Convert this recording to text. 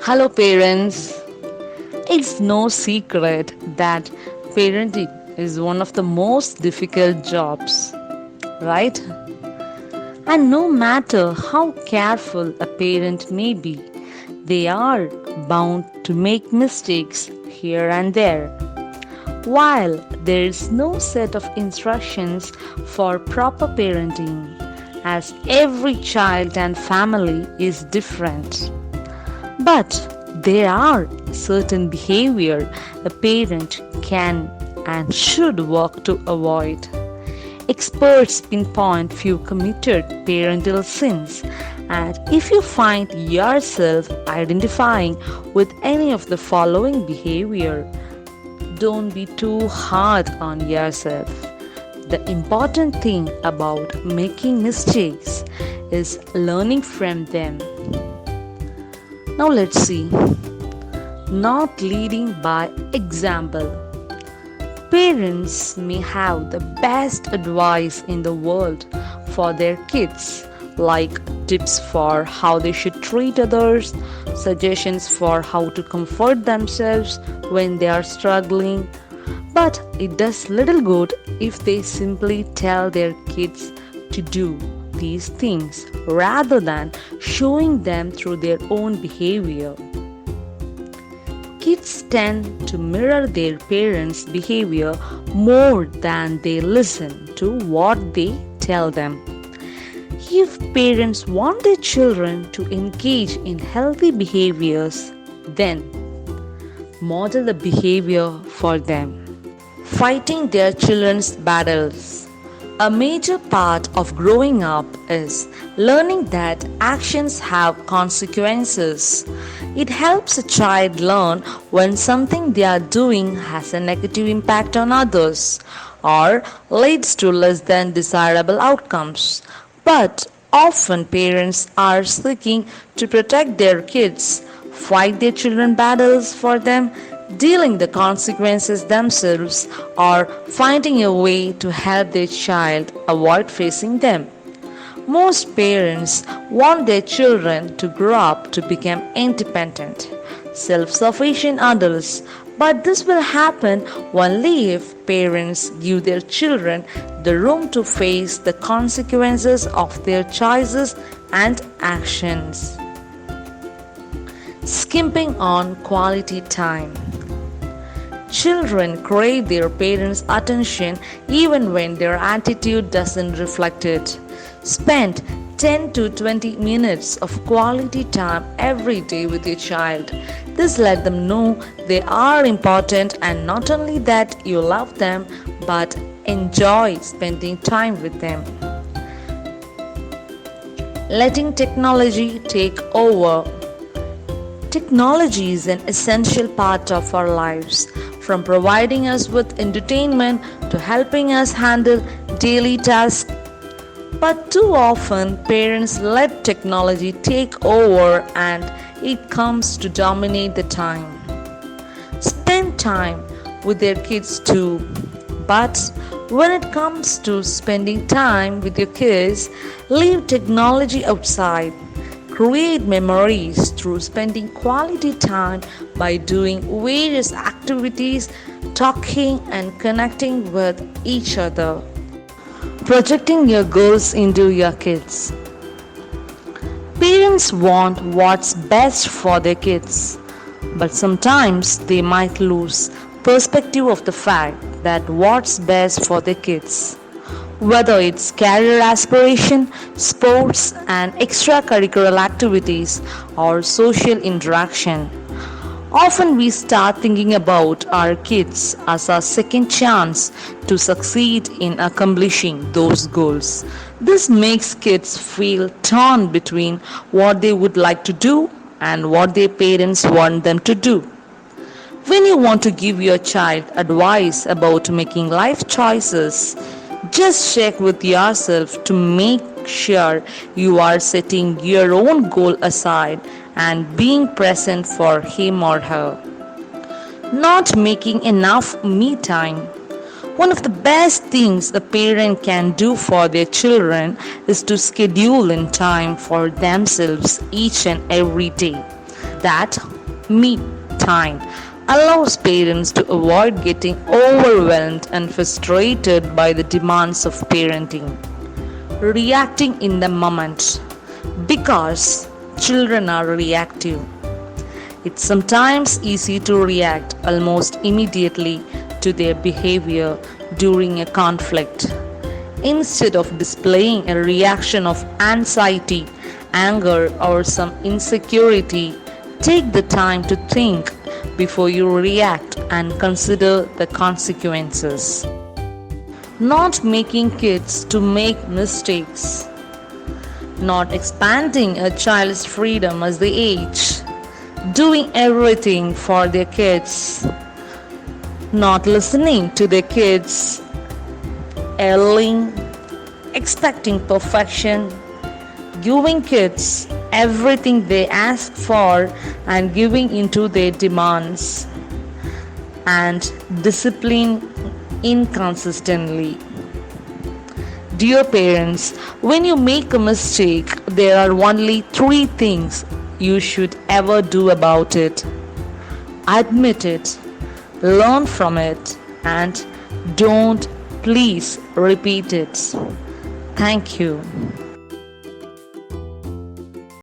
Hello, parents. It's no secret that parenting is one of the most difficult jobs, right? And no matter how careful a parent may be, they are bound to make mistakes here and there. While there is no set of instructions for proper parenting, as every child and family is different. But there are certain behavior a parent can and should work to avoid. Experts pinpoint few committed parental sins, and if you find yourself identifying with any of the following behavior, don't be too hard on yourself. The important thing about making mistakes is learning from them. Now let's see. Not leading by example. Parents may have the best advice in the world for their kids, like tips for how they should treat others, suggestions for how to comfort themselves when they are struggling. But it does little good if they simply tell their kids to do these things rather than showing them through their own behavior. Kids tend to mirror their parents' behavior more than they listen to what they tell them. If parents want their children to engage in healthy behaviors, then model the behavior for them. Fighting their children's battles. A major part of growing up is learning that actions have consequences. It helps a child learn when something they are doing has a negative impact on others or leads to less than desirable outcomes. But often parents are seeking to protect their kids, fight their children's battles for them, dealing the consequences themselves, or finding a way to help their child avoid facing them. Most parents want their children to grow up to become independent, self-sufficient adults, but this will happen only if parents give their children the room to face the consequences of their choices and actions. Skimping on quality time. Children crave their parents' attention even when their attitude doesn't reflect it. Spend 10 to 20 minutes of quality time every day with your child. This let them know they are important and not only that you love them but enjoy spending time with them. Letting technology take over. Technology is an essential part of our lives, from providing us with entertainment to helping us handle daily tasks. But too often, parents let technology take over and it comes to dominate the time. Spend time with their kids too. But when it comes to spending time with your kids, leave technology outside. Create memories through spending quality time by doing various activities, talking and connecting with each other. Projecting your goals into your kids. Parents want what's best for their kids, but sometimes they might lose perspective of the fact that what's best for their kids. Whether it's career aspiration, sports and extracurricular activities, or social interaction. Often we start thinking about our kids as our second chance to succeed in accomplishing those goals. This makes kids feel torn between what they would like to do and what their parents want them to do. When you want to give your child advice about making life choices, just check with yourself to make sure you are setting your own goal aside and being present for him or her. Not making enough me time. One of the best things a parent can do for their children is to schedule in time for themselves each and every day. That me time allows parents to avoid getting overwhelmed and frustrated by the demands of parenting, reacting in the moment because children are reactive. It's sometimes easy to react almost immediately to their behavior during a conflict. Instead of displaying a reaction of anxiety, anger, or some insecurity, take the time to think before you react and consider the consequences. Not making kids to make mistakes, not expanding a child's freedom as they age, doing everything for their kids, not listening to their kids, yelling, expecting perfection, giving kids everything they ask for and giving into their demands, and discipline inconsistently. Dear parents, when you make a mistake, there are only three things you should ever do about it: admit it, learn from it, and don't please repeat it. Thank you.